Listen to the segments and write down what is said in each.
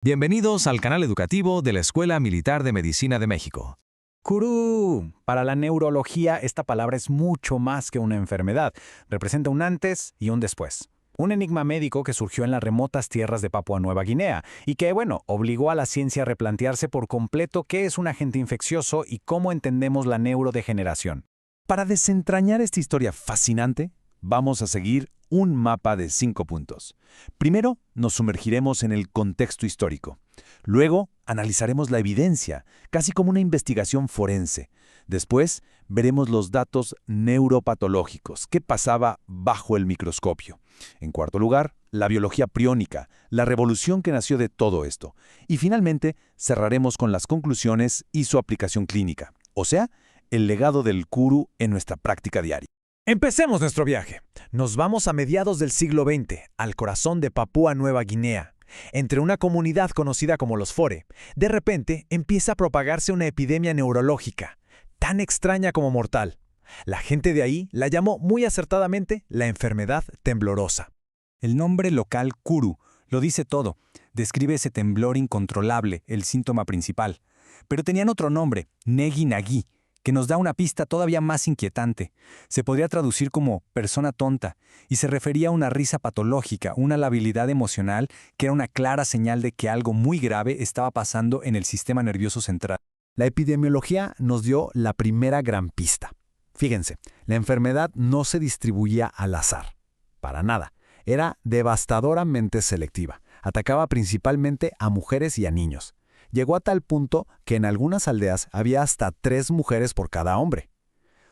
Bienvenidos al canal educativo de la Escuela Militar de Medicina de México. Curú. Para la neurología, esta palabra es mucho más que una enfermedad. Representa un antes y un después. Un enigma médico que surgió en las remotas tierras de Papúa Nueva Guinea y que, obligó a la ciencia a replantearse por completo qué es un agente infeccioso y cómo entendemos la neurodegeneración. Para desentrañar esta historia fascinante, vamos a seguir un mapa de 5 puntos. Primero, nos sumergiremos en el contexto histórico. Luego, analizaremos la evidencia, casi como una investigación forense. Después, veremos los datos neuropatológicos, qué pasaba bajo el microscopio. En cuarto lugar, la biología priónica, la revolución que nació de todo esto. Y finalmente, cerraremos con las conclusiones y su aplicación clínica, o sea, el legado del Kuru en nuestra práctica diaria. Empecemos nuestro viaje. Nos vamos a mediados del siglo XX, al corazón de Papúa Nueva Guinea. Entre una comunidad conocida como los Fore, de repente empieza a propagarse una epidemia neurológica, tan extraña como mortal. La gente de ahí la llamó muy acertadamente la enfermedad temblorosa. El nombre local Kuru lo dice todo. Describe ese temblor incontrolable, el síntoma principal. Pero tenían otro nombre, Negi Nagi, que nos da una pista todavía más inquietante. Se podría traducir como persona tonta, y se refería a una risa patológica, una labilidad emocional que era una clara señal de que algo muy grave estaba pasando en el sistema nervioso central. La epidemiología nos dio la primera gran pista. Fíjense, la enfermedad no se distribuía al azar. Para nada. Era devastadoramente selectiva. Atacaba principalmente a mujeres y a niños. Llegó a tal punto que en algunas aldeas había hasta 3 mujeres por cada hombre.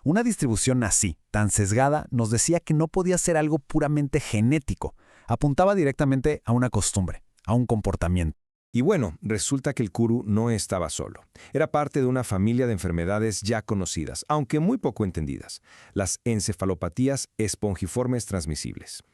Una distribución así, tan sesgada, nos decía que no podía ser algo puramente genético. Apuntaba directamente a una costumbre, a un comportamiento. Y resulta que el Kuru no estaba solo. Era parte de una familia de enfermedades ya conocidas, aunque muy poco entendidas, las encefalopatías espongiformes transmisibles.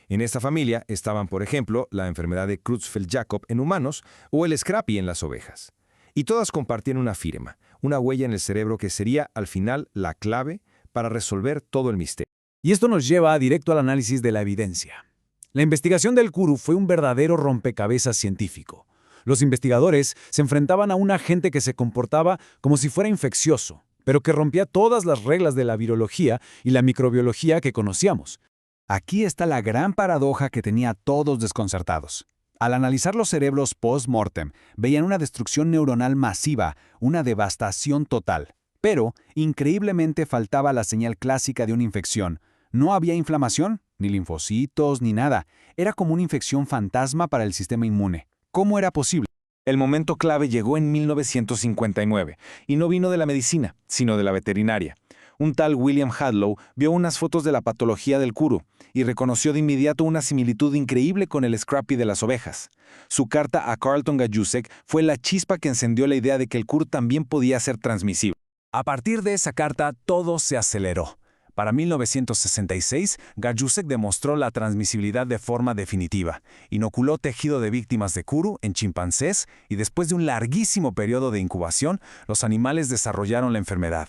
En esta familia estaban, por ejemplo, la enfermedad de Creutzfeldt-Jakob en humanos o el Scrappy en las ovejas. Y todas compartían una firma, una huella en el cerebro que sería, al final, la clave para resolver todo el misterio. Y esto nos lleva directo al análisis de la evidencia. La investigación del Kuru fue un verdadero rompecabezas científico. Los investigadores se enfrentaban a un agente que se comportaba como si fuera infeccioso, pero que rompía todas las reglas de la virología y la microbiología que conocíamos. Aquí está la gran paradoja que tenía a todos desconcertados. Al analizar los cerebros post-mortem, veían una destrucción neuronal masiva, una devastación total. Pero, increíblemente, faltaba la señal clásica de una infección. No había inflamación, ni linfocitos, ni nada. Era como una infección fantasma para el sistema inmune. ¿Cómo era posible? El momento clave llegó en 1959, y no vino de la medicina, sino de la veterinaria. Un tal William Hadlow vio unas fotos de la patología del Kuru y reconoció de inmediato una similitud increíble con el Scrappy de las ovejas. Su carta a Carlton Gajusek fue la chispa que encendió la idea de que el Kuru también podía ser transmisible. A partir de esa carta, todo se aceleró. Para 1966, Gajusek demostró la transmisibilidad de forma definitiva. Inoculó tejido de víctimas de Kuru en chimpancés y después de un larguísimo periodo de incubación, los animales desarrollaron la enfermedad.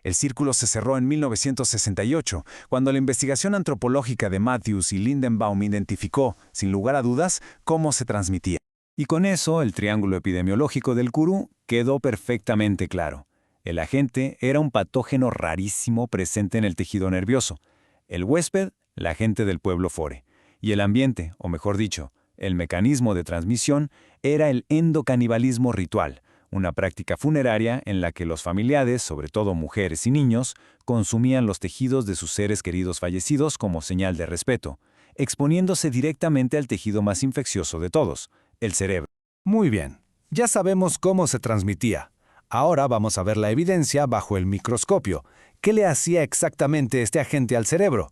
El círculo se cerró en 1968, cuando la investigación antropológica de Matthews y Lindenbaum identificó, sin lugar a dudas, cómo se transmitía. Y con eso, el triángulo epidemiológico del Kuru quedó perfectamente claro. El agente era un patógeno rarísimo presente en el tejido nervioso. El huésped, la gente del pueblo Fore. Y el ambiente, o mejor dicho, el mecanismo de transmisión, era el endocanibalismo ritual, una práctica funeraria en la que los familiares, sobre todo mujeres y niños, consumían los tejidos de sus seres queridos fallecidos como señal de respeto, exponiéndose directamente al tejido más infeccioso de todos, el cerebro. Muy bien, ya sabemos cómo se transmitía. Ahora vamos a ver la evidencia bajo el microscopio. ¿Qué le hacía exactamente este agente al cerebro?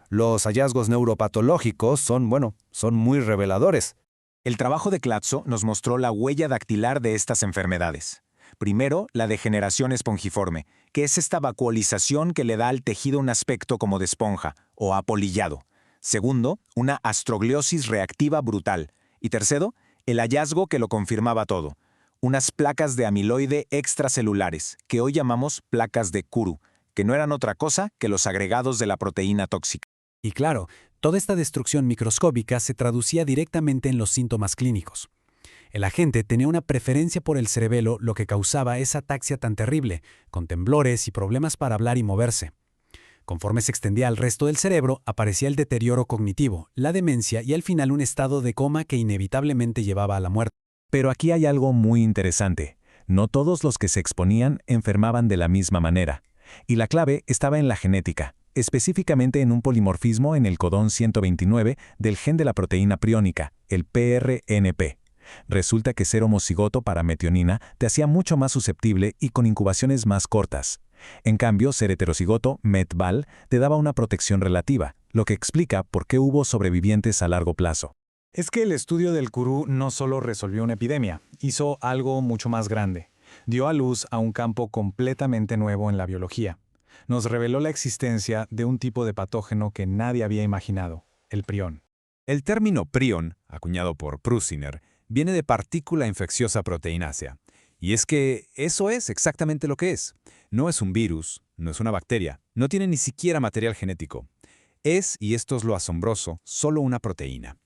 Los hallazgos neuropatológicos son muy reveladores. El trabajo de Clatzo nos mostró la huella dactilar de estas enfermedades. Primero, la degeneración espongiforme, que es esta vacuolización que le da al tejido un aspecto como de esponja, o apolillado. Segundo, una astrogliosis reactiva brutal. Y tercero, el hallazgo que lo confirmaba todo. Unas placas de amiloide extracelulares, que hoy llamamos placas de Kuru, que no eran otra cosa que los agregados de la proteína tóxica. Y claro, toda esta destrucción microscópica se traducía directamente en los síntomas clínicos. El agente tenía una preferencia por el cerebelo, lo que causaba esa ataxia tan terrible, con temblores y problemas para hablar y moverse. Conforme se extendía al resto del cerebro, aparecía el deterioro cognitivo, la demencia y al final un estado de coma que inevitablemente llevaba a la muerte. Pero aquí hay algo muy interesante. No todos los que se exponían enfermaban de la misma manera. Y la clave estaba en la genética, específicamente en un polimorfismo en el codón 129 del gen de la proteína priónica, el PRNP. Resulta que ser homocigoto para metionina te hacía mucho más susceptible y con incubaciones más cortas. En cambio, ser heterocigoto, MET-VAL, te daba una protección relativa, lo que explica por qué hubo sobrevivientes a largo plazo. Es que el estudio del Kourou no solo resolvió una epidemia, hizo algo mucho más grande. Dio a luz a un campo completamente nuevo en la biología. Nos reveló la existencia de un tipo de patógeno que nadie había imaginado, el prión. El término prion, acuñado por Prusiner, viene de partícula infecciosa proteinácea. Y es que eso es exactamente lo que es. No es un virus, no es una bacteria, no tiene ni siquiera material genético. Es, y esto es lo asombroso, solo una proteína.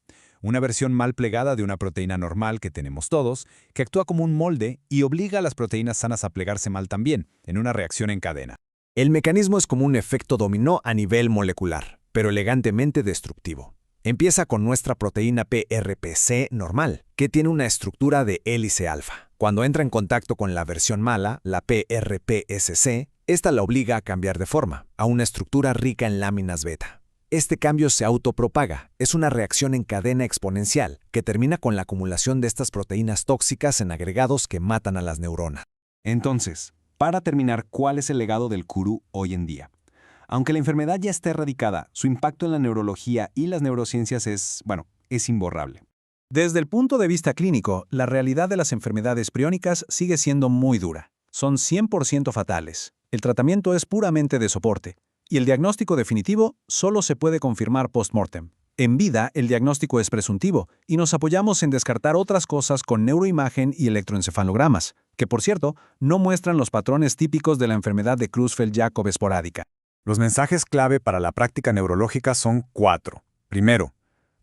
Una versión mal plegada de una proteína normal que tenemos todos, que actúa como un molde y obliga a las proteínas sanas a plegarse mal también, en una reacción en cadena. El mecanismo es como un efecto dominó a nivel molecular, pero elegantemente destructivo. Empieza con nuestra proteína PRPC normal, que tiene una estructura de hélice alfa. Cuando entra en contacto con la versión mala, la PRPSC, esta la obliga a cambiar de forma, a una estructura rica en láminas beta. Este cambio se autopropaga, es una reacción en cadena exponencial que termina con la acumulación de estas proteínas tóxicas en agregados que matan a las neuronas. Entonces, para terminar, ¿cuál es el legado del Kourou hoy en día? Aunque la enfermedad ya está erradicada, su impacto en la neurología y las neurociencias es imborrable. Desde el punto de vista clínico, la realidad de las enfermedades priónicas sigue siendo muy dura. Son 100% fatales. El tratamiento es puramente de soporte. Y el diagnóstico definitivo solo se puede confirmar post-mortem. En vida, el diagnóstico es presuntivo y nos apoyamos en descartar otras cosas con neuroimagen y electroencefalogramas, que por cierto, no muestran los patrones típicos de la enfermedad de Creutzfeldt-Jakob esporádica. Los mensajes clave para la práctica neurológica son 4. Primero,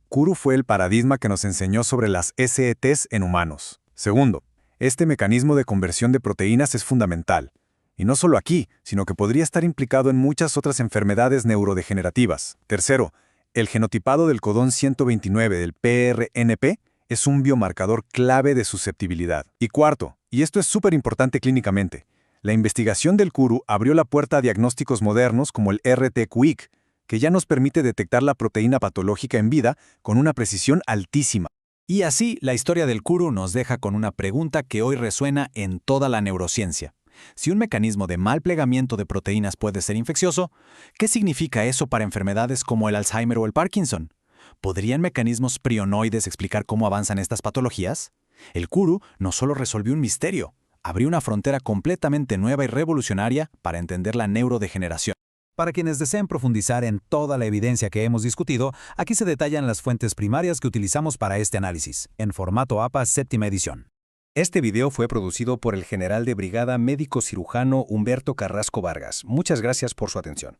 Kourou fue el paradigma que nos enseñó sobre las SETs en humanos. Segundo, este mecanismo de conversión de proteínas es fundamental. Y no solo aquí, sino que podría estar implicado en muchas otras enfermedades neurodegenerativas. Tercero, el genotipado del codón 129 del PRNP es un biomarcador clave de susceptibilidad. Y cuarto, y esto es súper importante clínicamente, la investigación del Kourou abrió la puerta a diagnósticos modernos como el RT-QIC, que ya nos permite detectar la proteína patológica en vida con una precisión altísima. Y así, la historia del Kourou nos deja con una pregunta que hoy resuena en toda la neurociencia. Si un mecanismo de mal plegamiento de proteínas puede ser infeccioso, ¿qué significa eso para enfermedades como el Alzheimer o el Parkinson? ¿Podrían mecanismos prionoides explicar cómo avanzan estas patologías? El Kourou no solo resolvió un misterio, abrió una frontera completamente nueva y revolucionaria para entender la neurodegeneración. Para quienes deseen profundizar en toda la evidencia que hemos discutido, aquí se detallan las fuentes primarias que utilizamos para este análisis, en formato APA 7ª edición. Este video fue producido por el general de brigada médico cirujano Humberto Carrasco Vargas. Muchas gracias por su atención.